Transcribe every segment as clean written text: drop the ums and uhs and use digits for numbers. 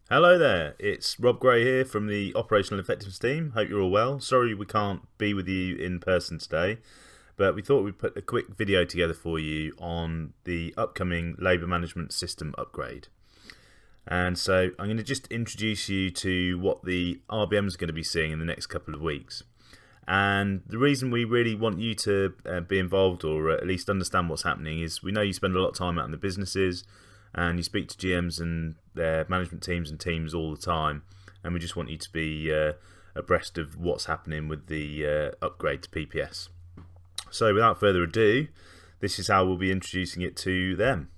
Hello there, it's Rob Gray here from the Operational Effectiveness team. Hope you're all well. Sorry we can't be with you in person today, but we thought we'd put a quick video together for you on the upcoming labour management system upgrade. And so I'm going to just introduce you to what the RBM is going to be seeing in the next couple of weeks. And the reason we really want you to be involved, or at least understand what's happening, is we know you spend a lot of time out in the businesses and you speak to GMs and their management teams and teams all the time, and we just want you to be abreast of what's happening with the upgrade to PPS. So without further ado, this is how we'll be introducing it to them.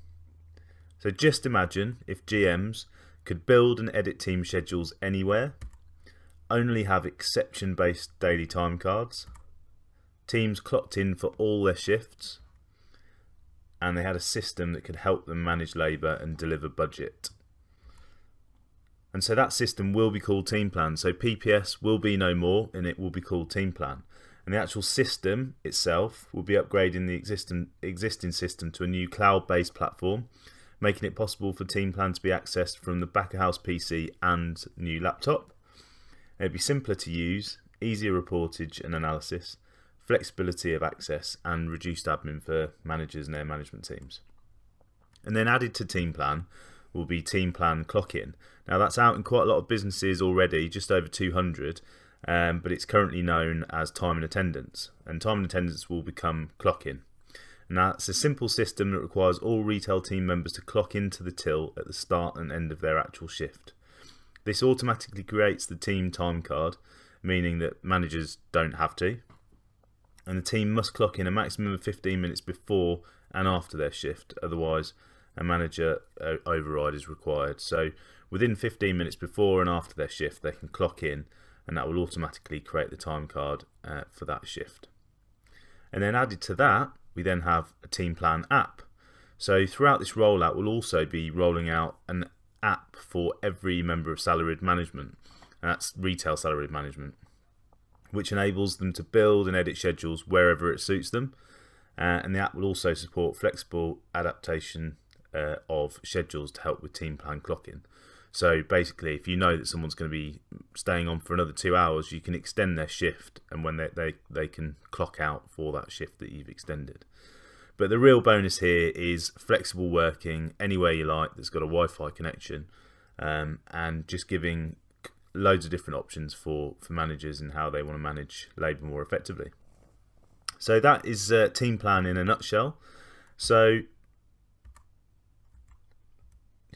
So just imagine if GMs could build and edit team schedules anywhere, only have exception-based daily time cards, teams clocked in for all their shifts, and they had a system that could help them manage labour and deliver budget. And so that system will be called Teamplan. So PPS will be no more, and it will be called Teamplan. And the actual system itself will be upgrading the existing system to a new cloud-based platform, making it possible for Teamplan to be accessed from the back-of-house PC and new laptop. It'll be simpler to use, easier reportage and analysis, flexibility of access, and reduced admin for managers and their management teams. And then added to Teamplan will be Teamplan Clock-In. Now that's out in quite a lot of businesses already, just over 200, but it's currently known as Time and Attendance. And Time and Attendance will become Clock-In. Now it's a simple system that requires all retail team members to clock into the till at the start and end of their actual shift. This automatically creates the team time card, meaning that managers don't have to, and the team must clock in a maximum of 15 minutes before and after their shift, otherwise a manager override is required. So within 15 minutes before and after their shift they can clock in, and that will automatically create the time card for that shift. And then added to that, we then have a Teamplan app. So throughout this rollout we'll also be rolling out an app for every member of salaried management, and that's retail salaried management, which enables them to build and edit schedules wherever it suits them, and the app will also support flexible adaptation of schedules to help with Teamplan clock-in. So basically, if you know that someone's going to be staying on for another 2 hours, you can extend their shift, and when they can clock out for that shift that you've extended. But the real bonus here is flexible working anywhere you like that's got a Wi-Fi connection, and just giving loads of different options for managers and how they want to manage labour more effectively. So that is Teamplan in a nutshell. So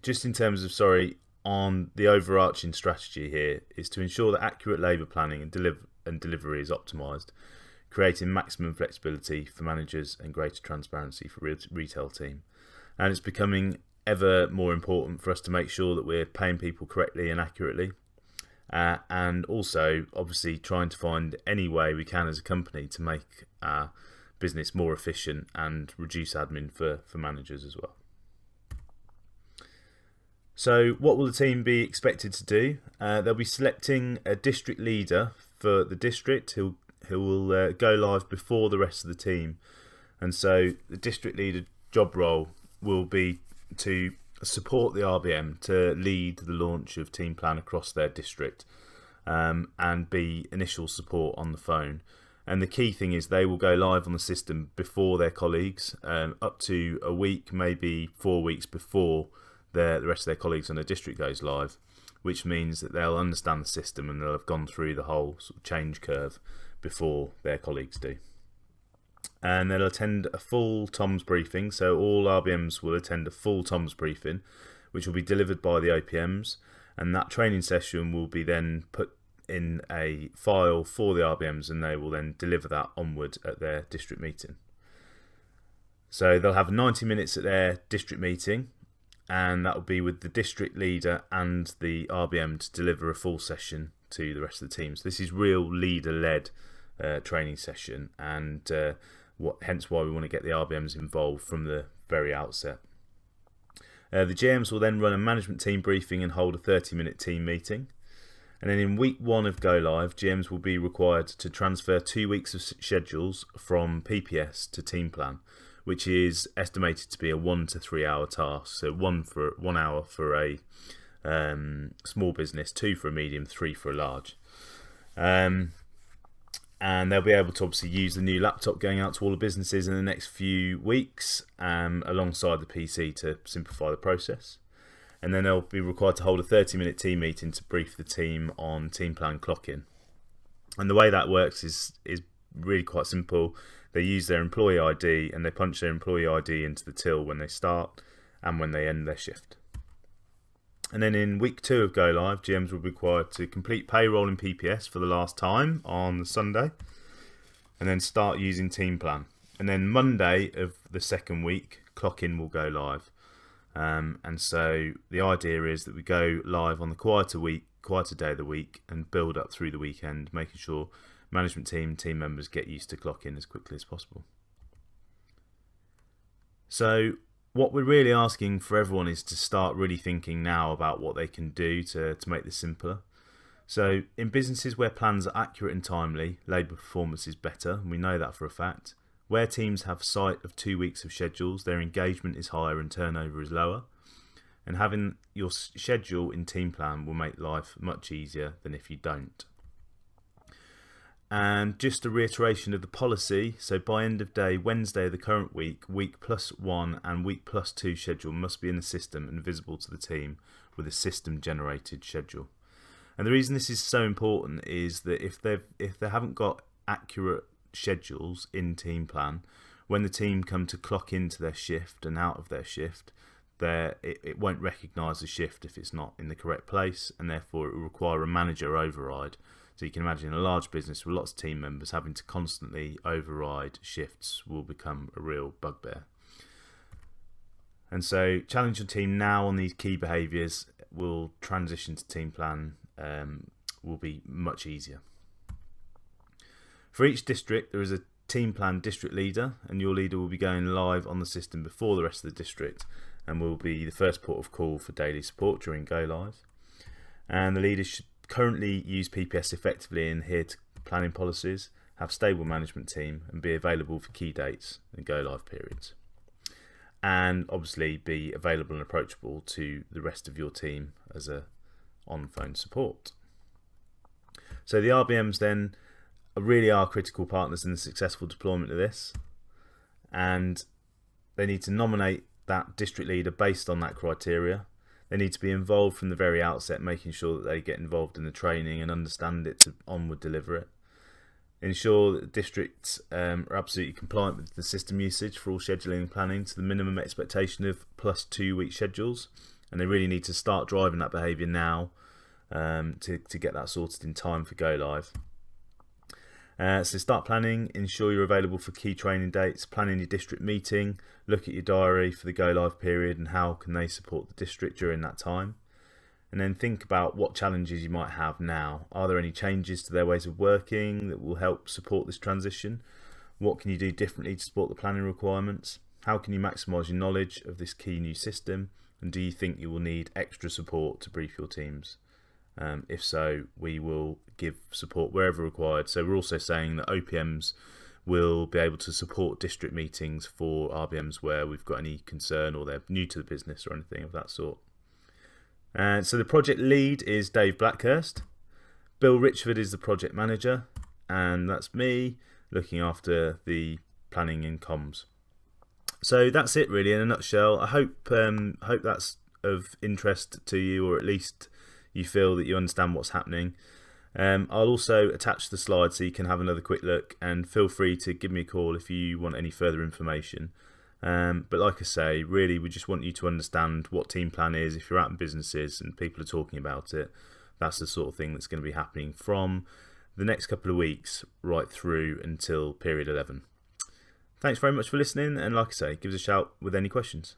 just in terms of, on the overarching strategy here is to ensure that accurate labour planning and delivery is optimised, creating maximum flexibility for managers and greater transparency for retail team. And it's becoming ever more important for us to make sure that we're paying people correctly and accurately, and also obviously trying to find any way we can as a company to make our business more efficient and reduce admin for managers as well. So what will the team be expected to do? They'll be selecting a district leader for the district who will go live before the rest of the team. And so the district leader job role will be to support the RBM to lead the launch of Teamplan across their district, and be initial support on the phone. And the key thing is they will go live on the system before their colleagues, up to a week, maybe 4 weeks before the rest of their colleagues on the district goes live, which means that they'll understand the system and they'll have gone through the whole sort of change curve before their colleagues do. And they'll attend a full TOMS briefing, so all RBMs will attend a full TOMS briefing, which will be delivered by the OPMs, and that training session will be then put in a file for the RBMs, and they will then deliver that onward at their district meeting. So they'll have 90 minutes at their district meeting, and that will be with the district leader and the RBM to deliver a full session to the rest of the team. So this is real leader-led training session, and hence why we want to get the RBMs involved from the very outset. The GMs will then run a management team briefing and hold a 30-minute team meeting. And then in week 1 of Go Live, GMs will be required to transfer 2 weeks of schedules from PPS to Teamplan, which is estimated to be a 1 to 3 hour task. So 1 hour for a small business, 2 for a medium, 3 for a large. And they'll be able to obviously use the new laptop going out to all the businesses in the next few weeks, alongside the PC to simplify the process. And then they'll be required to hold a 30-minute team meeting to brief the team on Teamplan clock-in. And the way that works is really quite simple. They use their employee ID and they punch their employee ID into the till when they start and when they end their shift. And then in week 2 of Go Live, GMs will be required to complete payroll in PPS for the last time on the Sunday, and then start using Teamplan. And then Monday of the second week, clock-in will go live. And so the idea is that we go live on the quieter day of the week and build up through the weekend, making sure management team members get used to clock-in as quickly as possible. So what we're really asking for everyone is to start really thinking now about what they can do to make this simpler. So in businesses where plans are accurate and timely, labour performance is better, and we know that for a fact. Where teams have sight of 2 weeks of schedules, their engagement is higher and turnover is lower. And having your schedule in Teamplan will make life much easier than if you don't. And just a reiteration of the policy, so by end of day Wednesday of the current week, week +1 and week +2 schedule must be in the system and visible to the team with a system generated schedule. And the reason this is so important is that if they haven't got accurate schedules in Teamplan, when the team come to clock into their shift and out of their shift, it won't recognise the shift if it's not in the correct place, and therefore it will require a manager override. So you can imagine a large business with lots of team members having to constantly override shifts will become a real bugbear. And so challenge your team now on these key behaviours will transition to Teamplan will be much easier. For each district there is a Teamplan district leader, and your leader will be going live on the system before the rest of the district and will be the first port of call for daily support during Go Live. And the leaders should currently use PPS effectively and adhere to planning policies, have stable management team and be available for key dates and Go Live periods. And obviously be available and approachable to the rest of your team as a on-phone support. So the RBMs then really are critical partners in the successful deployment of this, and they need to nominate that district leader based on that criteria. They need to be involved from the very outset, making sure that they get involved in the training and understand it to onward deliver it. Ensure that the districts are absolutely compliant with the system usage for all scheduling and planning to the minimum expectation of +2 week schedules, and they really need to start driving that behaviour now to get that sorted in time for Go Live. So start planning, ensure you're available for key training dates, planning your district meeting, look at your diary for the Go Live period and how can they support the district during that time. And then think about what challenges you might have now. Are there any changes to their ways of working that will help support this transition? What can you do differently to support the planning requirements? How can you maximise your knowledge of this key new system? And do you think you will need extra support to brief your teams? If so, we will give support wherever required. So we're also saying that OPMs will be able to support district meetings for RBMs where we've got any concern or they're new to the business or anything of that sort. So the project lead is Dave Blackhurst. Bill Richford is the project manager, and that's me looking after the planning and comms. So that's it really in a nutshell. I hope that's of interest to you, or at least you feel that you understand what's happening. I'll also attach the slides so you can have another quick look, and feel free to give me a call if you want any further information. But like I say, really we just want you to understand what Teamplan is. If you're out in businesses and people are talking about it, that's the sort of thing that's going to be happening from the next couple of weeks right through until period 11. Thanks very much for listening, and like I say, give us a shout with any questions.